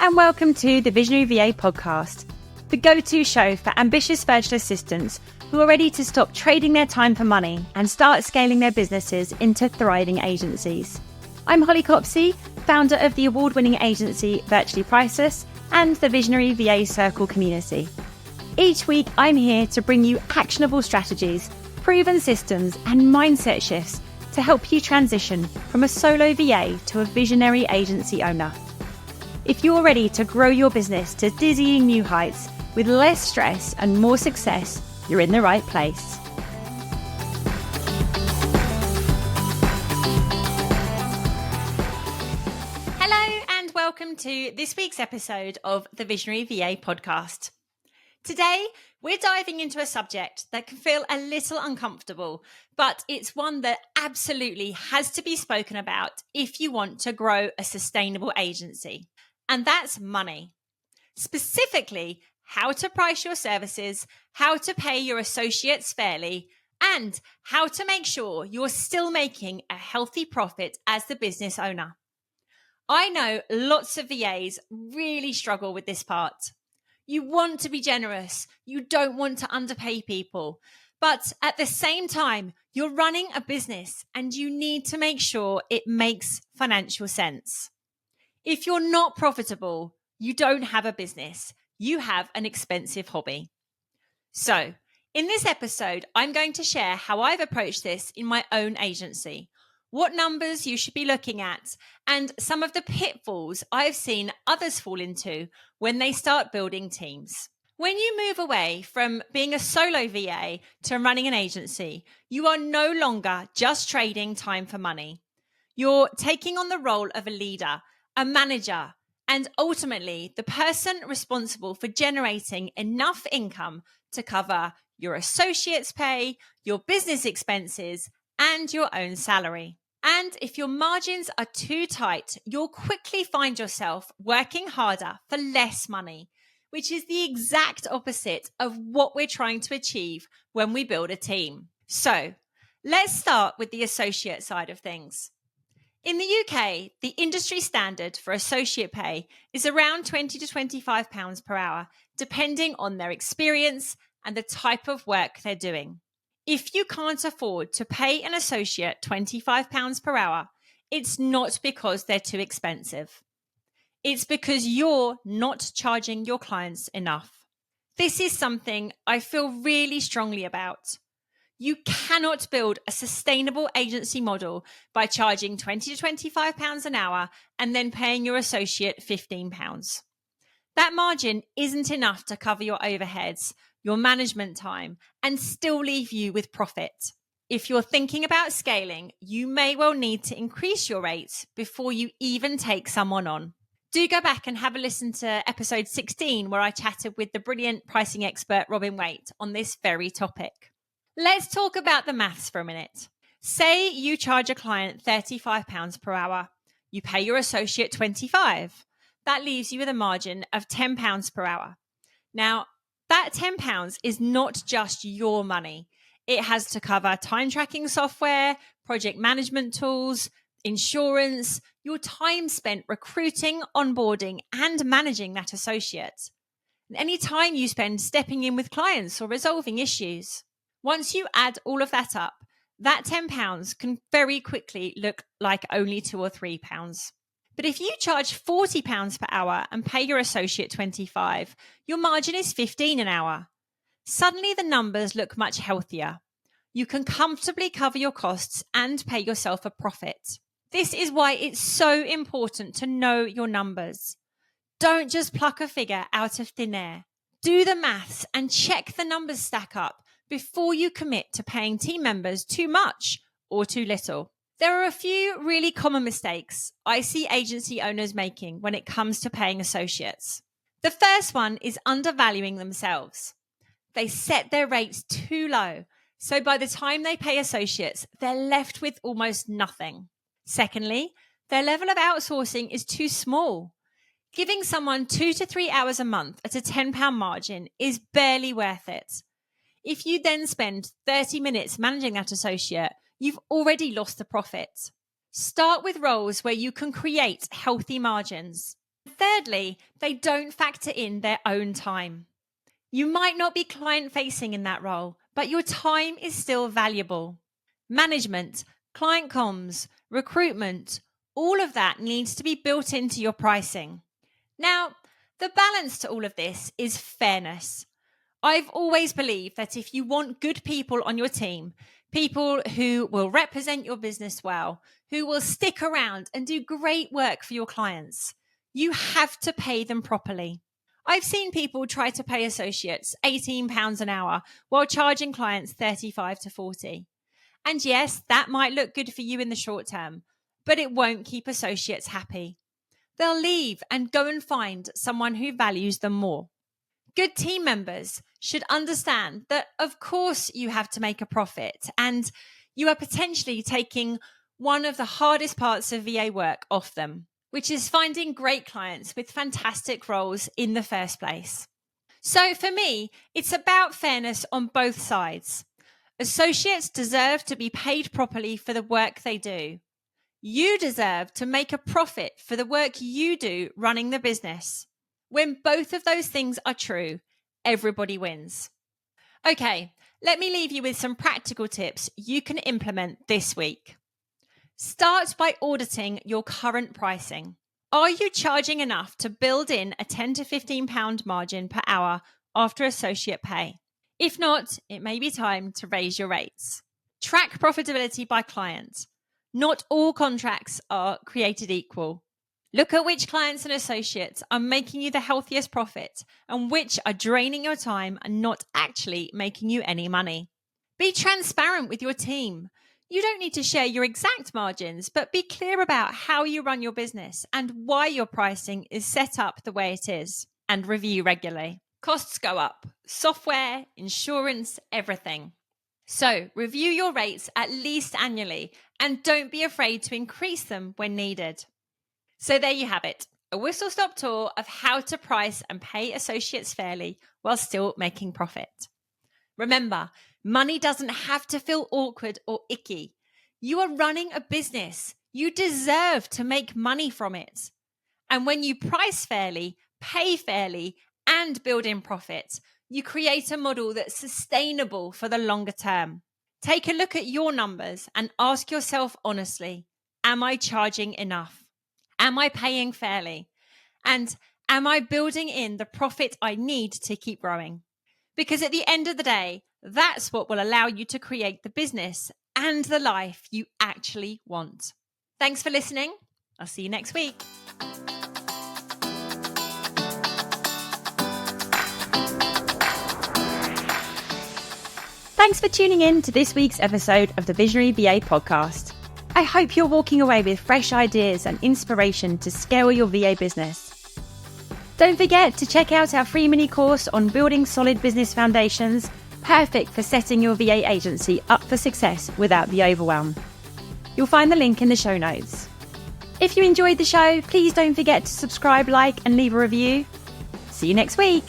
and welcome to the Visionary VA podcast, the go-to show for ambitious virtual assistants who are ready to stop trading their time for money and start scaling their businesses into thriving agencies. I'm Holly Copsey, founder of the award-winning agency Virtually Priceless and the Visionary VA Circle community. Each week, I'm here to bring you actionable strategies, proven systems, and mindset shifts to help you transition from a solo VA to a visionary agency owner. If you're ready to grow your business to dizzying new heights with less stress and more success, you're in the right place. Hello and welcome to this week's episode of the Visionary VA podcast. Today, we're diving into a subject that can feel a little uncomfortable, but it's one that absolutely has to be spoken about if you want to grow a sustainable agency. And that's money. Specifically, how to price your services, how to pay your associates fairly, and how to make sure you're still making a healthy profit as the business owner. I know lots of VAs really struggle with this part. You want to be generous, you don't want to underpay people, but at the same time, you're running a business and you need to make sure it makes financial sense. If you're not profitable, you don't have a business. You have an expensive hobby. So, in this episode, I'm going to share how I've approached this in my own agency, what numbers you should be looking at, and some of the pitfalls I've seen others fall into when they start building teams. When you move away from being a solo VA to running an agency, you are no longer just trading time for money. You're taking on the role of a leader, a manager, and ultimately the person responsible for generating enough income to cover your associates' pay, your business expenses, and your own salary. And if your margins are too tight, you'll quickly find yourself working harder for less money, which is the exact opposite of what we're trying to achieve when we build a team. So let's start with the associate side of things. In the UK, the industry standard for associate pay is around £20 to £25 per hour, depending on their experience and the type of work they're doing. If you can't afford to pay an associate £25 per hour, it's not because they're too expensive. It's because you're not charging your clients enough. This is something I feel really strongly about. You cannot build a sustainable agency model by charging £20 to £25 an hour and then paying your associate £15. That margin isn't enough to cover your overheads, your management time, and still leave you with profit. If you're thinking about scaling, you may well need to increase your rates before you even take someone on. Do go back and have a listen to episode 16 where I chatted with the brilliant pricing expert Robin Waite on this very topic. Let's talk about the maths for a minute. Say you charge a client £35 per hour. You pay your associate £25. That leaves you with a margin of £10 per hour. Now, that £10 is not just your money. It has to cover time tracking software, project management tools, insurance, your time spent recruiting, onboarding, and managing that associate, and any time you spend stepping in with clients or resolving issues. Once you add all of that up, that £10 can very quickly look like only £2 or £3. But if you charge £40 per hour and pay your associate £25, your margin is £15 an hour. Suddenly the numbers look much healthier. You can comfortably cover your costs and pay yourself a profit. This is why it's so important to know your numbers. Don't just pluck a figure out of thin air. Do the maths and check the numbers stack up before you commit to paying team members too much or too little. There are a few really common mistakes I see agency owners making when it comes to paying associates. The first one is undervaluing themselves. They set their rates too low, so by the time they pay associates, they're left with almost nothing. Secondly, their level of outsourcing is too small. Giving someone 2 to 3 hours a month at a £10 margin is barely worth it. If you then spend 30 minutes managing that associate, you've already lost the profit. Start with roles where you can create healthy margins. thirdly, they don't factor in their own time. You might not be client-facing in that role, but your time is still valuable. Management, client comms, recruitment, all of that needs to be built into your pricing. Now, the balance to all of this is fairness. I've always believed that if you want good people on your team, people who will represent your business well, who will stick around and do great work for your clients, you have to pay them properly. I've seen people try to pay associates £18 an hour while charging clients $35 to $40. And yes, that might look good for you in the short term, but it won't keep associates happy. They'll leave and go and find someone who values them more. Good team members should understand that, of course, you have to make a profit, and you are potentially taking one of the hardest parts of VA work off them, which is finding great clients with fantastic roles in the first place. So for me, it's about fairness on both sides. Associates deserve to be paid properly for the work they do. You deserve to make a profit for the work you do running the business. When both of those things are true, everybody wins. Okay, let me leave you with some practical tips you can implement this week. Start by auditing your current pricing. Are you charging enough to build in a £10 to £15 margin per hour after associate pay? If not, it may be time to raise your rates. Track profitability by client. Not all contracts are created equal. Look at which clients and associates are making you the healthiest profit and which are draining your time and not actually making you any money. Be transparent with your team. You don't need to share your exact margins, but be clear about how you run your business and why your pricing is set up the way it is, and review regularly. Costs go up. Software, insurance, everything. So review your rates at least annually and don't be afraid to increase them when needed. So there you have it, a whistle-stop tour of how to price and pay associates fairly while still making profit. Remember, money doesn't have to feel awkward or icky. You are running a business. You deserve to make money from it. And when you price fairly, pay fairly, and build in profit, you create a model that's sustainable for the longer term. Take a look at your numbers and ask yourself honestly, am I charging enough? Am I paying fairly? And am I building in the profit I need to keep growing? Because at the end of the day, that's what will allow you to create the business and the life you actually want. Thanks for listening. I'll see you next week. Thanks for tuning in to this week's episode of the Visionary VA podcast. I hope you're walking away with fresh ideas and inspiration to scale your VA business. Don't forget to check out our free mini course on building solid business foundations, perfect for setting your VA agency up for success without the overwhelm. You'll find the link in the show notes. If you enjoyed the show, please don't forget to subscribe, like, and leave a review. See you next week.